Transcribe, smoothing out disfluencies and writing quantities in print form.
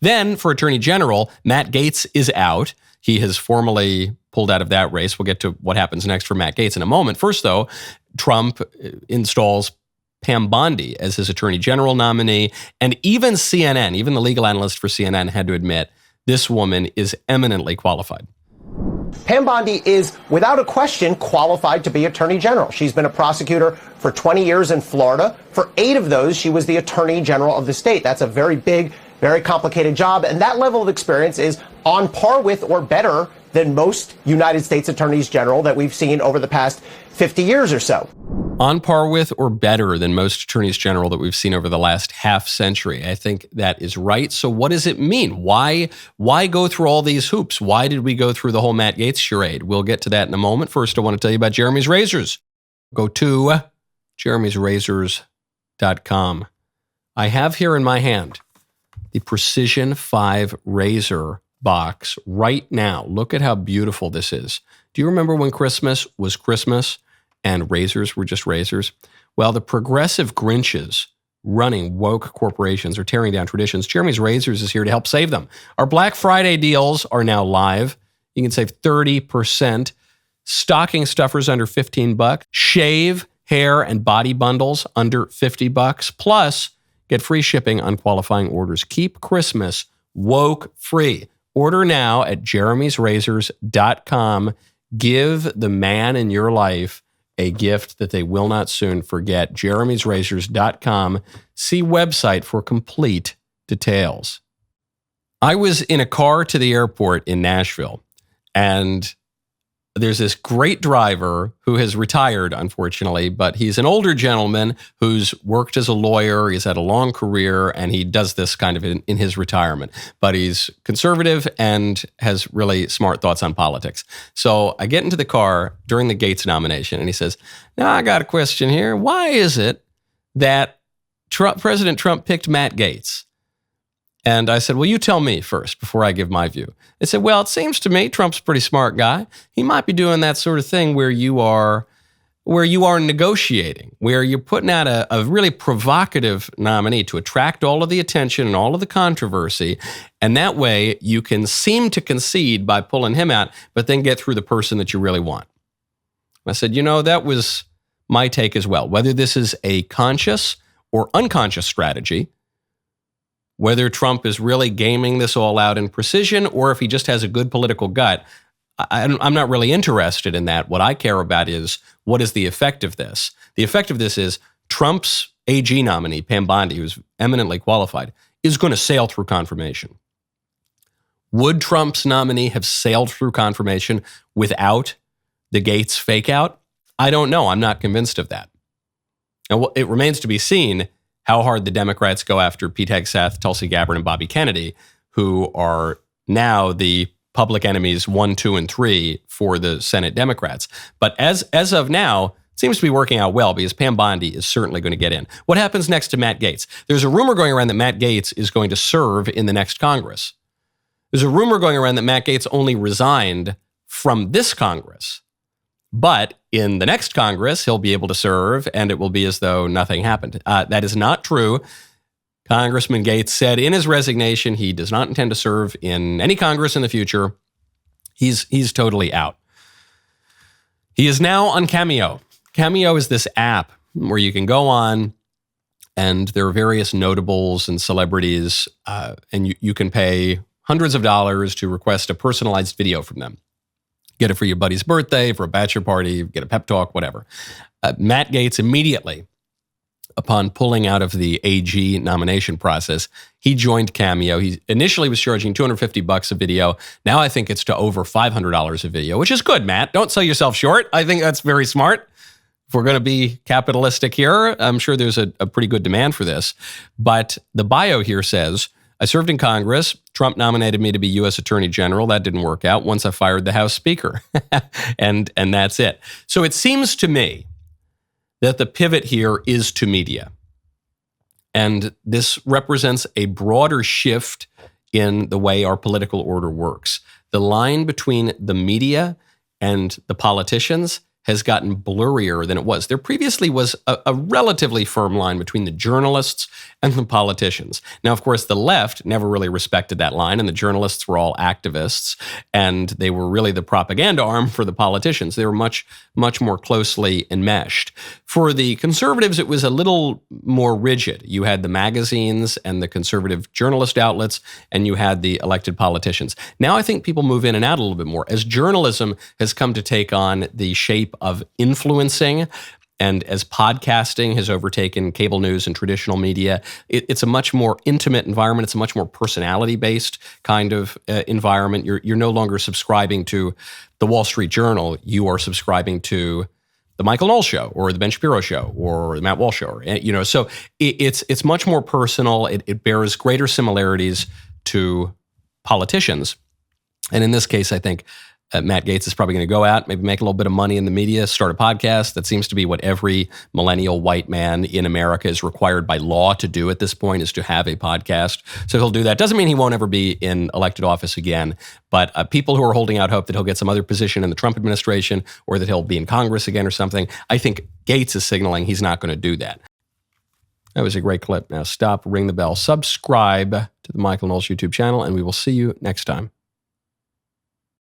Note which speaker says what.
Speaker 1: Then for Attorney General, Matt Gaetz is out. He has formally pulled out of that race. We'll get to what happens next for Matt Gaetz in a moment. First, though, Trump installs Pam Bondi as his Attorney General nominee. And even CNN, even the legal analyst for CNN had to admit this woman is eminently qualified.
Speaker 2: Pam Bondi is, without a question, qualified to be Attorney General. She's been a prosecutor for 20 years in Florida. For 8 of those, she was the Attorney General of the state. That's a very big, very complicated job. And that level of experience is on par with or better than most United States Attorneys General that we've seen over the past 50 years or so.
Speaker 1: On par with or better than most attorneys general that we've seen over the last half century. I think that is right. So what does it mean? Why go through all these hoops? Why did we go through the whole Matt Gaetz charade? We'll get to that in a moment. First, I want to tell you about Jeremy's Razors. Go to jeremy'srazors.com. I have here in my hand the Precision 5 razor box right now. Look at how beautiful this is. Do you remember when Christmas was Christmas and razors were just razors? Well, the progressive Grinches running woke corporations are tearing down traditions. Jeremy's Razors is here to help save them. Our Black Friday deals are now live. You can save 30%. Stocking stuffers under $15. Shave, hair, and body bundles under $50. Plus, get free shipping on qualifying orders. Keep Christmas woke free. Order now at jeremy'srazors.com. Give the man in your life a gift that they will not soon forget. jeremy'srazors.com. See website for complete details. I was in a car to the airport in Nashville, and there's this great driver who has retired, unfortunately, but he's an older gentleman who's worked as a lawyer. He's had a long career, and he does this kind of in his retirement. But he's conservative and has really smart thoughts on politics. So I get into the car during the Gaetz nomination, and he says, "Now, I got a question here. Why is it that President Trump picked Matt Gaetz?" And I said, "Well, you tell me first before I give my view." They said, "Well, it seems to me Trump's a pretty smart guy. He might be doing that sort of thing where you are negotiating, where you're putting out a really provocative nominee to attract all of the attention and all of the controversy. And that way you can seem to concede by pulling him out, but then get through the person that you really want." I said, that was my take as well. Whether this is a conscious or unconscious strategy, whether Trump is really gaming this all out in precision or if he just has a good political gut, I'm not really interested in that. What I care about is, what is the effect of this? The effect of this is Trump's AG nominee, Pam Bondi, who's eminently qualified, is going to sail through confirmation. Would Trump's nominee have sailed through confirmation without the Gaetz fake out? I don't know. I'm not convinced of that. And it remains to be seen how hard the Democrats go after Pete Hegseth, Tulsi Gabbard, and Bobby Kennedy, who are now the public enemies 1, 2, and 3 for the Senate Democrats. But as of now, it seems to be working out well because Pam Bondi is certainly going to get in. What happens next to Matt Gaetz? There's a rumor going around that Matt Gaetz is going to serve in the next Congress. There's a rumor going around that Matt Gaetz only resigned from this Congress. But in the next Congress, he'll be able to serve, and it will be as though nothing happened. That is not true. Congressman Gaetz said in his resignation he does not intend to serve in any Congress in the future. He's totally out. He is now on Cameo. Cameo is this app where you can go on, and there are various notables and celebrities, and you can pay hundreds of dollars to request a personalized video from them. Get it for your buddy's birthday, for a bachelor party, get a pep talk, whatever. Matt Gaetz immediately, upon pulling out of the AG nomination process, he joined Cameo. He initially was charging $250 a video. Now I think it's to over $500 a video, which is good, Matt. Don't sell yourself short. I think that's very smart. If we're going to be capitalistic here, I'm sure there's a pretty good demand for this. But the bio here says, "I served in Congress. Trump nominated me to be U.S. Attorney General. That didn't work out once I fired the House Speaker." and that's it. So it seems to me that the pivot here is to media. And this represents a broader shift in the way our political order works. The line between the media and the politicians has gotten blurrier than it was. There previously was a relatively firm line between the journalists and the politicians. Now, of course, the left never really respected that line, and the journalists were all activists, and they were really the propaganda arm for the politicians. They were much, much more closely enmeshed. For the conservatives, it was a little more rigid. You had the magazines and the conservative journalist outlets, and you had the elected politicians. Now I think people move in and out a little bit more. As journalism has come to take on the shape of influencing, and as podcasting has overtaken cable news and traditional media, it's a much more intimate environment. It's a much more personality-based kind of environment. You're no longer subscribing to the Wall Street Journal. You are subscribing to the Michael Knowles Show or the Ben Shapiro Show or the Matt Walsh Show. So it's much more personal. It bears greater similarities to politicians. And in this case, I think Matt Gaetz is probably going to go out, maybe make a little bit of money in the media, start a podcast. That seems to be what every millennial white man in America is required by law to do at this point, is to have a podcast. So he'll do that. Doesn't mean he won't ever be in elected office again, but people who are holding out hope that he'll get some other position in the Trump administration or that he'll be in Congress again or something, I think Gaetz is signaling he's not going to do that. That was a great clip. Now stop, ring the bell, subscribe to the Michael Knowles YouTube channel, and we will see you next time.